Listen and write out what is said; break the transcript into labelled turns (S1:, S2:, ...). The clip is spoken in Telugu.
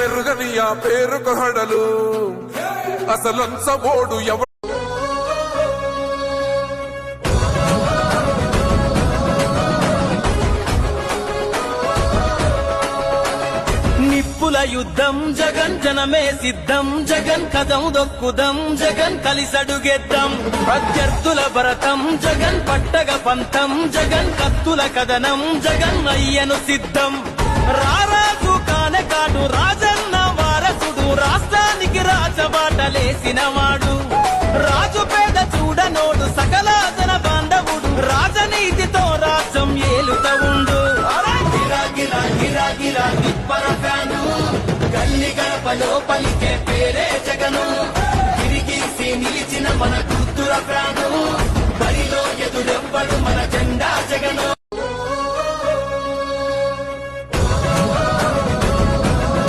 S1: మెరుగని ఆ పేరుకు హడలు అసలంచబోడు ఎవరు
S2: నిప్పుల యుద్ధం జగన్ జనమే సిద్ధం జగన్ కదం దొక్కుదం జగన్ కలిసడుగెద్దం ప్రత్యర్థుల భరతం జగన్ పట్టగ పంతం జగన్ కత్తుల కథనం జగన్ అయ్యను సిద్ధం రారాజు కానకాడు రాజన్న వారసుడు రాష్ట్రానికి రాజబాటలేసిన వాడు రాజు పేద చూడనోడు సకల జన బాంధవుడు రాజనీతితో రాజ్యం ఏలుత ఉండు గిరా గిరా గిరా నిప్పర ఫ్యాను గల్లి గడపలో పలికే పేరే జగను తిరిగీసి నిలిచిన మన కూతుర ఫ్యాను బరిలో ఎదురెవ్వడు మన జెండా జగను